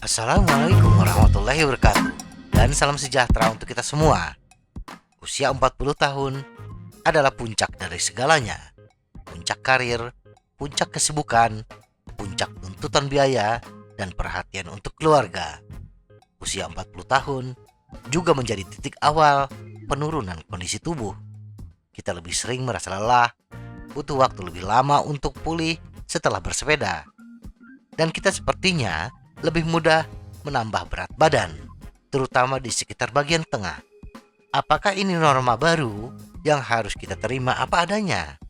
Assalamualaikum warahmatullahi wabarakatuh. Dan salam sejahtera untuk kita semua. Usia 40 tahun adalah puncak dari segalanya. Puncak karir, puncak kesibukan, puncak tuntutan biaya, dan perhatian untuk keluarga. Usia 40 tahun juga menjadi titik awal penurunan kondisi tubuh. Kita lebih sering merasa lelah, butuh waktu lebih lama untuk pulih setelah bersepeda. Dan kita sepertinya lebih mudah menambah berat badan, terutama di sekitar bagian tengah. Apakah ini norma baru yang harus kita terima apa adanya?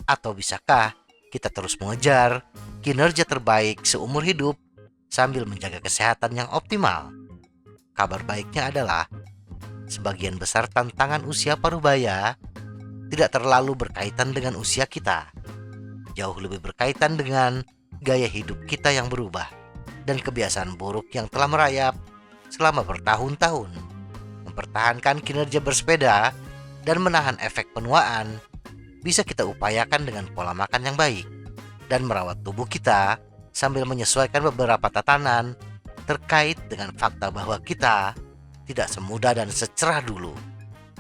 Atau bisakah kita terus mengejar kinerja terbaik seumur hidup sambil menjaga kesehatan yang optimal? Kabar baiknya adalah sebagian besar tantangan usia parubaya tidak terlalu berkaitan dengan usia kita. Jauh lebih berkaitan dengan gaya hidup kita yang berubah dan kebiasaan buruk yang telah merayap selama bertahun-tahun. Mempertahankan kinerja bersepeda dan menahan efek penuaan bisa kita upayakan dengan pola makan yang baik dan merawat tubuh kita sambil menyesuaikan beberapa tatanan terkait dengan fakta bahwa kita tidak semudah dan secerah dulu.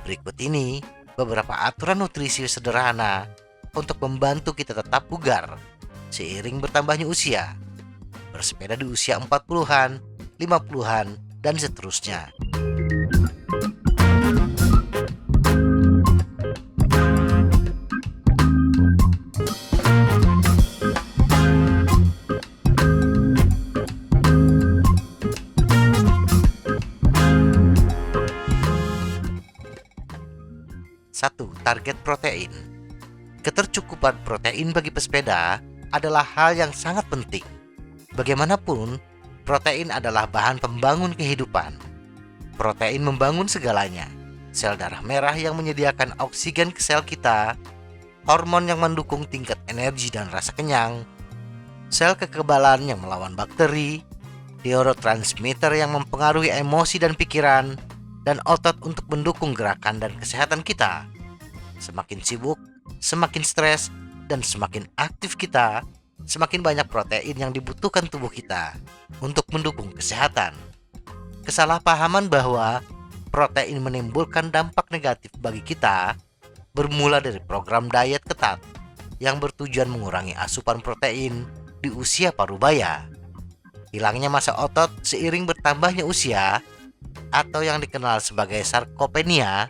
Berikut ini beberapa aturan nutrisi sederhana untuk membantu kita tetap bugar seiring bertambahnya usia. Bersepeda di usia 40-an, 50-an, dan seterusnya. Satu, target protein. Ketercukupan protein bagi pesepeda adalah hal yang sangat penting. Bagaimanapun, protein adalah bahan pembangun kehidupan. Protein membangun segalanya. Sel darah merah yang menyediakan oksigen ke sel kita, hormon yang mendukung tingkat energi dan rasa kenyang, sel kekebalan yang melawan bakteri, neurotransmitter yang mempengaruhi emosi dan pikiran, dan otot untuk mendukung gerakan dan kesehatan kita. Semakin sibuk, semakin stres, dan semakin aktif kita, semakin banyak protein yang dibutuhkan tubuh kita untuk mendukung kesehatan. Kesalahpahaman bahwa protein menimbulkan dampak negatif bagi kita bermula dari program diet ketat yang bertujuan mengurangi asupan protein di usia parubaya. Hilangnya massa otot seiring bertambahnya usia atau yang dikenal sebagai sarkopenia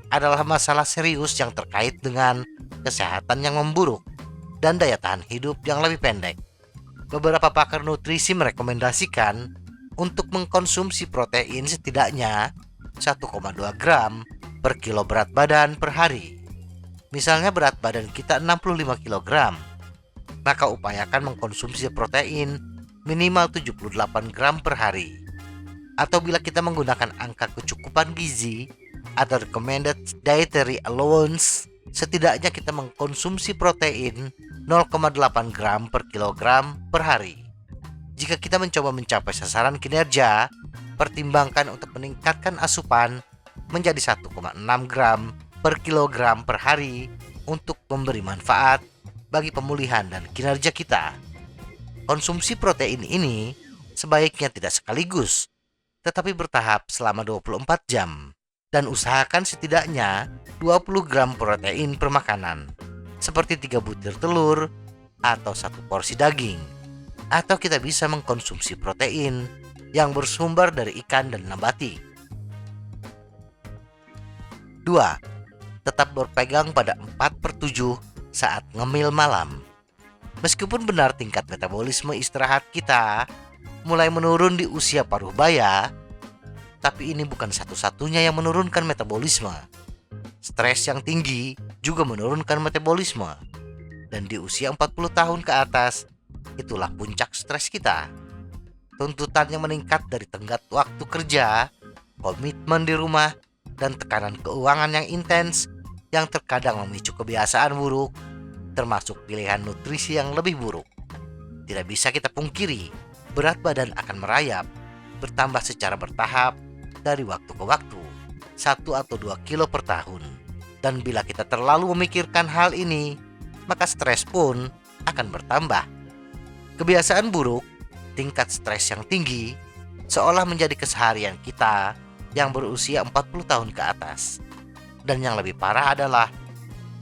adalah masalah serius yang terkait dengan kesehatan yang memburuk dan daya tahan hidup yang lebih pendek. Beberapa pakar nutrisi merekomendasikan untuk mengkonsumsi protein setidaknya 1,2 gram per kilo berat badan per hari. Misalnya berat badan kita 65 kg, maka upayakan mengkonsumsi protein minimal 78 gram per hari. Atau bila kita menggunakan angka kecukupan gizi atau recommended dietary allowance, setidaknya kita mengkonsumsi protein 0,8 gram per kilogram per hari. Jika kita mencoba mencapai sasaran kinerja, pertimbangkan untuk meningkatkan asupan menjadi 1,6 gram per kilogram per hari untuk memberi manfaat bagi pemulihan dan kinerja kita. Konsumsi protein ini sebaiknya tidak sekaligus, tetapi bertahap selama 24 jam. Dan usahakan setidaknya 20 gram protein per makanan, seperti 3 butir telur atau 1 porsi daging. Atau kita bisa mengkonsumsi protein yang bersumber dari ikan dan nabati. 2. Tetap berpegang pada 4/7 saat ngemil malam. Meskipun benar tingkat metabolisme istirahat kita mulai menurun di usia parubaya, tapi ini bukan satu-satunya yang menurunkan metabolisme. Stres yang tinggi juga menurunkan metabolisme. Dan di usia 40 tahun ke atas, itulah puncak stres kita. Tuntutan yang meningkat dari tenggat waktu kerja, komitmen di rumah, dan tekanan keuangan yang intens yang terkadang memicu kebiasaan buruk, termasuk pilihan nutrisi yang lebih buruk. Tidak bisa kita pungkiri, berat badan akan merayap, bertambah secara bertahap dari waktu ke waktu, 1 atau 2 kilo per tahun. Dan bila kita terlalu memikirkan hal ini, maka stres pun akan bertambah. Kebiasaan buruk, tingkat stres yang tinggi, seolah menjadi keseharian kita yang berusia 40 tahun ke atas. Dan yang lebih parah adalah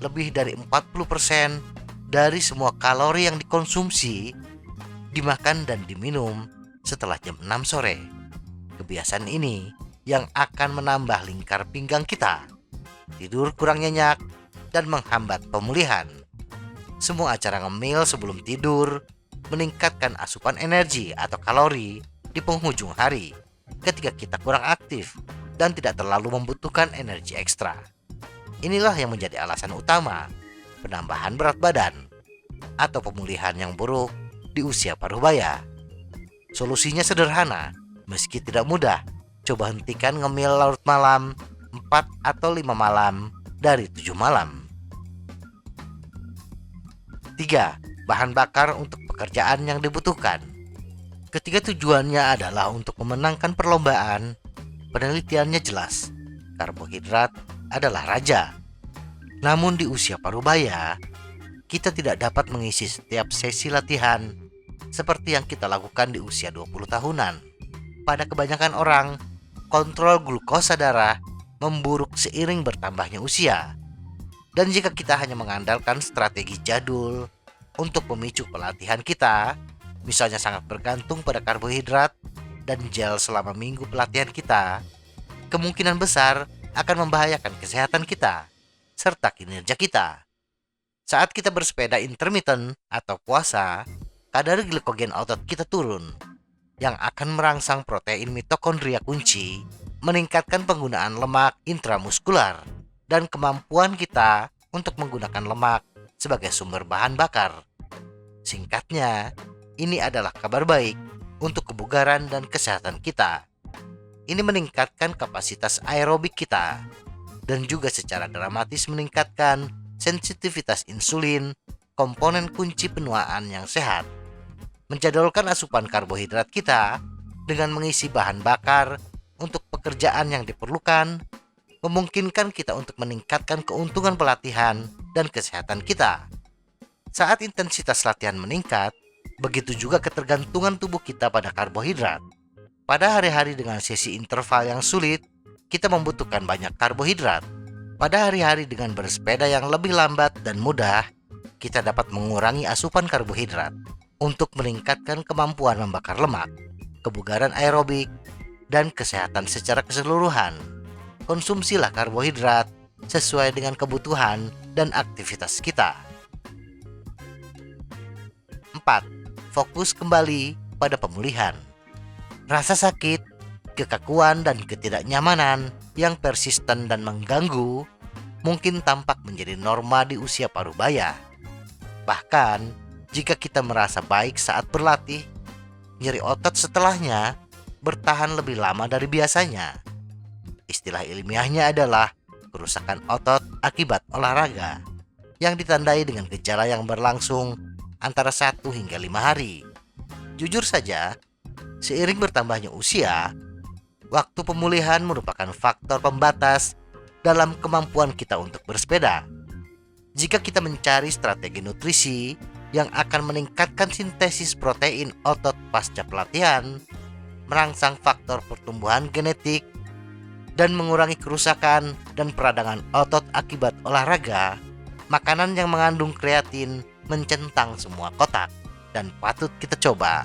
lebih dari 40% dari semua kalori yang dikonsumsi, dimakan dan diminum setelah jam 6 sore. Kebiasaan ini yang akan menambah lingkar pinggang kita, tidur kurang nyenyak, dan menghambat pemulihan. Semua acara ngemil sebelum tidur meningkatkan asupan energi atau kalori di penghujung hari ketika kita kurang aktif dan tidak terlalu membutuhkan energi ekstra. Inilah yang menjadi alasan utama penambahan berat badan atau pemulihan yang buruk di usia parubaya. Solusinya sederhana, meski tidak mudah. Coba hentikan ngemil larut malam 4 atau 5 malam dari 7 malam. 3. Bahan bakar untuk pekerjaan yang dibutuhkan. Ketika tujuannya adalah untuk memenangkan perlombaan, penelitiannya jelas, karbohidrat adalah raja. Namun di usia parubaya, kita tidak dapat mengisi setiap sesi latihan seperti yang kita lakukan di usia 20 tahunan. Pada kebanyakan orang, kontrol glukosa darah memburuk seiring bertambahnya usia. Dan jika kita hanya mengandalkan strategi jadul untuk memicu pelatihan kita, misalnya sangat bergantung pada karbohidrat dan gel selama minggu pelatihan kita, kemungkinan besar akan membahayakan kesehatan kita serta kinerja kita. Saat kita bersepeda intermittent atau puasa, kadar glikogen otot kita turun, yang akan merangsang protein mitokondria kunci, meningkatkan penggunaan lemak intramuskular, dan kemampuan kita untuk menggunakan lemak sebagai sumber bahan bakar. Singkatnya, ini adalah kabar baik untuk kebugaran dan kesehatan kita. Ini meningkatkan kapasitas aerobik kita dan juga secara dramatis meningkatkan sensitivitas insulin, komponen kunci penuaan yang sehat. Menjadwalkan asupan karbohidrat kita dengan mengisi bahan bakar untuk pekerjaan yang diperlukan memungkinkan kita untuk meningkatkan keuntungan pelatihan dan kesehatan kita. Saat intensitas latihan meningkat, begitu juga ketergantungan tubuh kita pada karbohidrat. Pada hari-hari dengan sesi interval yang sulit, kita membutuhkan banyak karbohidrat. Pada hari-hari dengan bersepeda yang lebih lambat dan mudah, kita dapat mengurangi asupan karbohidrat untuk meningkatkan kemampuan membakar lemak, kebugaran aerobik, dan kesehatan secara keseluruhan. Konsumsilah karbohidrat sesuai dengan kebutuhan dan aktivitas kita. 4. Fokus kembali pada pemulihan. Rasa sakit, kekakuan, dan ketidaknyamanan yang persisten dan mengganggu mungkin tampak menjadi norma di usia parubaya. Bahkan, jika kita merasa baik saat berlatih, nyeri otot setelahnya bertahan lebih lama dari biasanya. Istilah ilmiahnya adalah kerusakan otot akibat olahraga, yang ditandai dengan gejala yang berlangsung antara 1 hingga 5 hari. Jujur saja, seiring bertambahnya usia, waktu pemulihan merupakan faktor pembatas dalam kemampuan kita untuk bersepeda. Jika kita mencari strategi nutrisi yang akan meningkatkan sintesis protein otot pasca pelatihan, merangsang faktor pertumbuhan genetik, dan mengurangi kerusakan dan peradangan otot akibat olahraga, makanan yang mengandung kreatin mencentang semua kotak dan patut kita coba.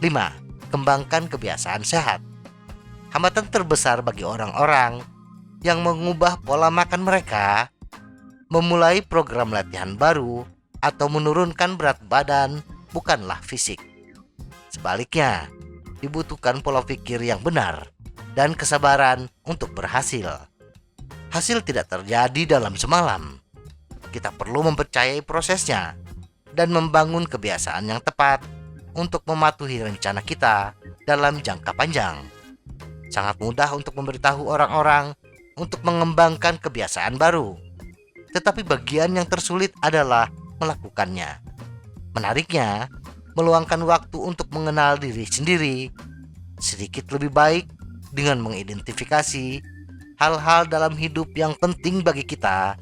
5. Kembangkan kebiasaan sehat. Hambatan terbesar bagi orang-orang yang mengubah pola makan mereka, memulai program latihan baru, atau menurunkan berat badan bukanlah fisik. Sebaliknya, dibutuhkan pola pikir yang benar dan kesabaran untuk berhasil. Hasil tidak terjadi dalam semalam. Kita perlu mempercayai prosesnya dan membangun kebiasaan yang tepat untuk mematuhi rencana kita dalam jangka panjang. Sangat mudah untuk memberitahu orang-orang untuk mengembangkan kebiasaan baru, tetapi bagian yang tersulit adalah melakukannya. Menariknya, meluangkan waktu untuk mengenal diri sendiri sedikit lebih baik dengan mengidentifikasi hal-hal dalam hidup yang penting bagi kita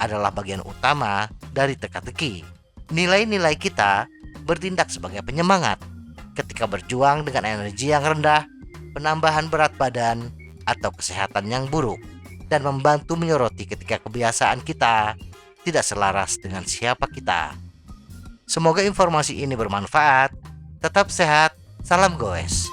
adalah bagian utama dari teka-teki. Nilai-nilai kita bertindak sebagai penyemangat ketika berjuang dengan energi yang rendah, penambahan berat badan, atau kesehatan yang buruk, dan membantu menyoroti ketika kebiasaan kita tidak selaras dengan siapa kita. Semoga informasi ini bermanfaat. Tetap sehat, salam goes.